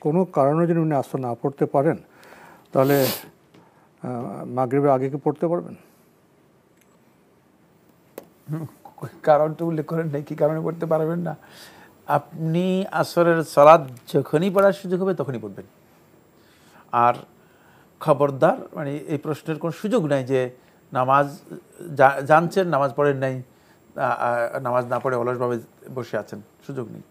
কোনো কারণে যদি উনি আসর না পড়তে পারেন তাহলে মাগরিবের আগে কি পড়তে পারবেন? কারণটা উল্লেখ করেন নাই, কি কারণে পড়তে পারবেন না। আপনি আসরের সালাত যখনই পড়ার সুযোগ হবে তখনই পড়বেন। আর খবরদার, মানে এই প্রশ্নের কোনো সুযোগ নাই যে নামাজ জানছেন, নামাজ পড়েন নাই, নামাজ না পড়ে অলসভাবে বসে আছেন, সুযোগ নেই।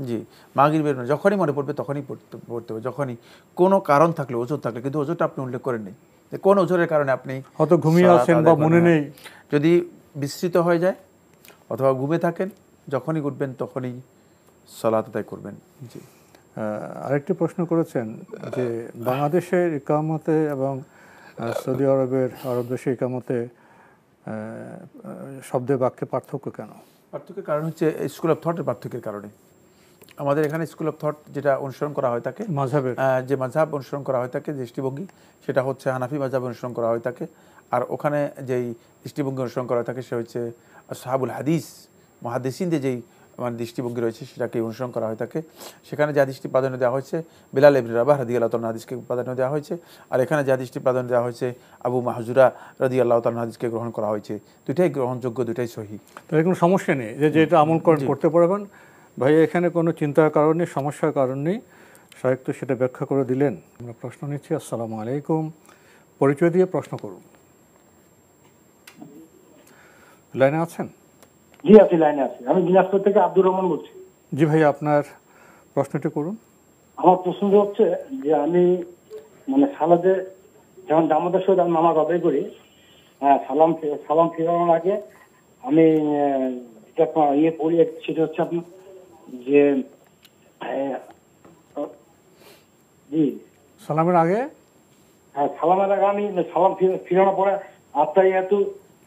জি, মাগরিবের যখনই মনে পড়বে তখনই পড়তে হবে, যখনই কোনো কারণ থাকলে, ওজোর থাকলে। কিন্তু ওজোরটা আপনি উল্লেখ করেন নাই যে কোন ওজোরের কারণে আপনি হয়তো ঘুমিয়ে আছেন বা মনে নেই। যদি বিস্মৃত হয়ে যায় অথবা ঘুমে থাকেন, যখনই উঠবেন তখনই সালাত আদায় করবেন। জি, আরেকটি প্রশ্ন করেছেন যে বাংলাদেশের ইকামতে এবং সৌদি আরব দেশের ইকামতে শব্দের বাক্যে পার্থক্য কেন? পার্থক্যের কারণ হচ্ছে স্কুল অফ থটের পার্থক্যের কারণে। আমাদের এখানে স্কুল অফ থট যেটা অনুসরণ করা হয়ে থাকে, যে মাযহাব অনুসরণ করা হয়ে থাকে, দৃষ্টিভঙ্গি, সেটা হচ্ছে হানাফি মাযহাব অনুসরণ করা হয়ে থাকে। আর ওখানে যেই দৃষ্টিভঙ্গি অনুসরণ করা থাকে সে হচ্ছে আসহাবুল হাদিস, মুহাদ্দিসিনদের যেই মানে দৃষ্টিভঙ্গি রয়েছে সেটাকে অনুসরণ করা হয়ে থাকে। সেখানে যা দৃষ্টি প্রাধান্য দেওয়া হয়েছে বিলাল ইবনে রাবাহ রাদিয়াল্লাহু তাআলা হাদিসকে প্রাধান্য দেওয়া হয়েছে। আর এখানে যা দৃষ্টি প্রাধান্য দেওয়া হয়েছে আবু মাহজুরা রাদিয়াল্লাহু তাআলা হাদিসকে গ্রহণ করা হয়েছে। দুইটাই গ্রহণযোগ্য, দুইটাই সহিহ। তাহলে কোনো সমস্যা নেই যে যেটা আমল করতে পারবেন। ভাই এখানে কোনো চিন্তার কারণ নেই, সমস্যার কারণ নেই। শায়েখ তো সেটা ব্যাখ্যা করে দিলেন। আমরা প্রশ্ন নিচ্ছি। আসসালামু আলাইকুম, পরিচয় দিয়ে প্রশ্ন করুন। লাইনে আছেন? জি আছি, লাইনে আছি। আমি দিনাজপুর থেকে আব্দুর রহমান বলছি। জি ভাই, আপনার প্রশ্নটি করুন। আমার প্রশ্ন হচ্ছে যে আমি মানে সালাদে যখন জামাতের সহিত আমি নামাজ আদায় করি, সালাম ফেরানোর আগে আমি যেটা পড়ি সেটা হচ্ছে আপনি যে জি সালামের আগে, হ্যাঁ সালামের আগে আমি সালাম ফিরানোর পরে আত্তাহিয়াতু,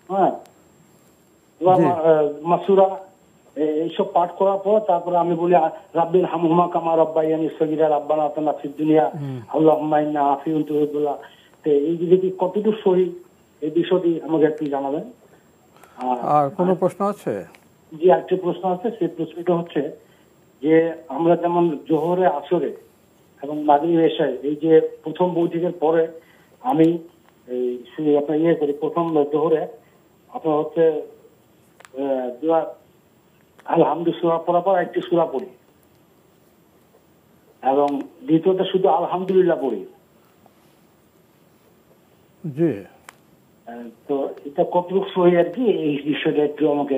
হ্যাঁ, মাসুরা, এইসব পাঠ করার পর তারপরে আমি বলি রাব্বিল হামহুমা কামা রাব্বায়ানি সগীরা রাব্বানা আতিনা ফিদ দুনিয়া আল্লাহুম্মা ইন্না আফিউন তুহিব্বুল। তো এই যে কতটুকু সহি, এই বিষয়টি আমাকে একটু জানাবেন। আর কোনো প্রশ্ন আছে? জি, আরেকটি প্রশ্ন আছে। সেই প্রশ্নটা হচ্ছে যে আমরা যেমন জোহরে, আসরে এবং মাগরিব, এশায় এই যে প্রথম বৈঠকের পরে আমি এই আপনার করি, প্রথম জোহরে আপনার হচ্ছে আলহামদুলিল্লাহ সূরা পড়ার পর একটি সূরা পড়ি এবং দ্বিতীয়টা শুধু আলহামদুলিল্লাহ পড়ি। জি, তো এটা কতটুকু সহি আর কি, এই বিষয়টা একটু আমাকে।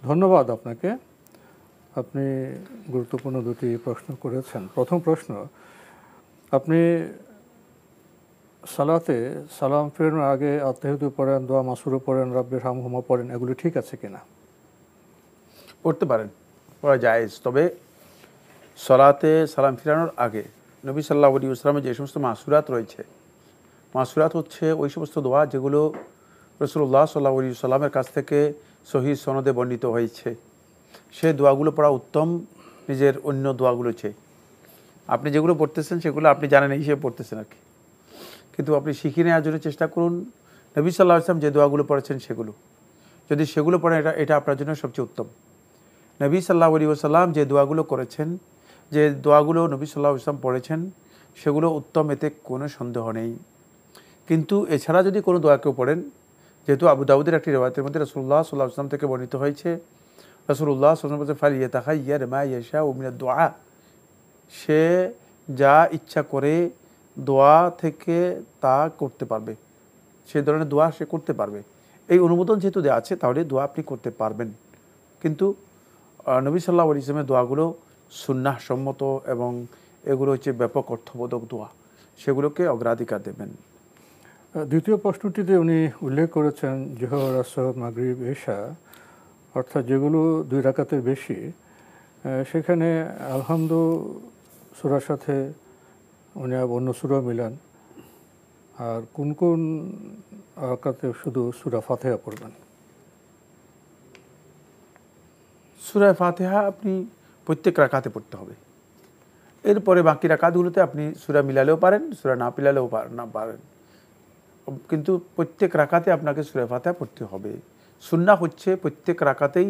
ধন্যবাদ আপনাকে। আপনি গুরুত্বপূর্ণ দুটি প্রশ্ন করেছেন। প্রথম প্রশ্ন, আপনি সালাতে সালাম ফেরানোর আগে আত্তাহিয়াতু পড়েন, দোয়া মাসুরা পড়েন, রাব্বির হামহুমা পড়েন, এগুলি ঠিক আছে কিনা? পড়তে পারেন, পড়া জায়েজ। তবে সালাতে সালাম ফিরানোর আগে নবী সাল্লাল্লাহু আলাইহি ওয়াসাল্লামের যে সমস্ত মাসুরাত রয়েছে, মাসুরাত হচ্ছে ওই সমস্ত দোয়া যেগুলো রাসূলুল্লাহ সাল্লাল্লাহু আলাইহি ওয়াসাল্লামের কাছ থেকে সহিহ সনদে বর্ণিত হয়েছে। সেই দোয়াগুলো পড়া উত্তম নিজের অন্য দোয়াগুলো চেয়ে। আপনি যেগুলো পড়তেছেন সেগুলো আপনি জানেন এই হিসেবে পড়তেছেন আর কি, কিন্তু আপনি শিখে নেওয়ার জন্য চেষ্টা করুন নবী সাল্লাল্লাহু আলাইহি ওয়াসাল্লাম যে দোয়াগুলো পড়েছেন সেগুলো। যদি সেগুলো পড়েন এটা আপনার জন্য সবচেয়ে উত্তম। নবী সাল্লাল্লাহু আলাইহি ওয়াসাল্লাম যে দোয়াগুলো করেছেন, যে দোয়াগুলো নবী সাল্লাল্লাহু আলাইহি ওয়াসাল্লাম পড়েছেন সেগুলো উত্তম, এতে কোনো সন্দেহ নেই। কিন্তু এছাড়া যদি কোনো দোয়া কেউ পড়েন, যেহেতু আবু দাউদের একটি রিওয়ায়াতের মধ্যে রাসূলুল্লাহ সাল্লাল্লাহু আলাইহি ওয়াসাল্লাম থেকে বর্ণিত হয়েছে, রাসূলুল্লাহ সাল্লাল্লাহু আলাইহি ওয়াসাল্লাম ফালিয়াতাখায়্যার মা ইয়াশাউ মিনাদ দুআ, সে যা ইচ্ছা করে দোয়া থেকে তা করতে পারবে, সে ধরনের দোয়া সে করতে পারবে। এই অনুমোদন যেহেতু দেওয়া আছে তাহলে দোয়া আপনি করতে পারবেন। কিন্তু নবী সাল্লাল্লাহু আলাইহি ওয়াসাল্লামের দোয়াগুলো সুন্নাহ সম্মত এবং এগুলো হচ্ছে ব্যাপক অর্থবোধক দোয়া, সেগুলোকে অগ্রাধিকার দেবেন। দ্বিতীয় প্রশ্নটিতে উনি উল্লেখ করেছেন জোহর, আসর, মাগরিব, এশা, অর্থাৎ যেগুলো 2 রাকাতের বেশি, সেখানে আলহামদু সূরার সাথে উনি অন্য সূরা মিলান। আর কোন কোন রাকাতে শুধু সূরা ফাতিহা পড়বেন? সূরা ফাতিহা আপনি প্রত্যেক রাকাতে পড়তে হবে। এরপরে বাকি রাকাতগুলোতে আপনি সূরা মিলালেও পারেন, সূরা না মিলালেও না পারেন, কিন্তু প্রত্যেক রাকাতে আপনাকে সূরা ফাতিহা পড়তে হবে। সুন্নাহ হচ্ছে প্রত্যেক রাকাতেই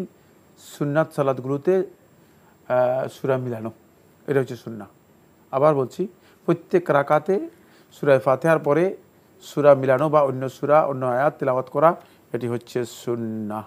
সুন্নাত সালাতগুলোতে সূরা মিলানো, এটা হচ্ছে সুন্নাহ। আবার বলছি, প্রত্যেক রাকাতে সূরা ফাতিহার পরে সূরা মিলানো বা অন্য সূরা অন্য আয়াত তিলাওয়াত করা, এটি হচ্ছে সুন্নাহ।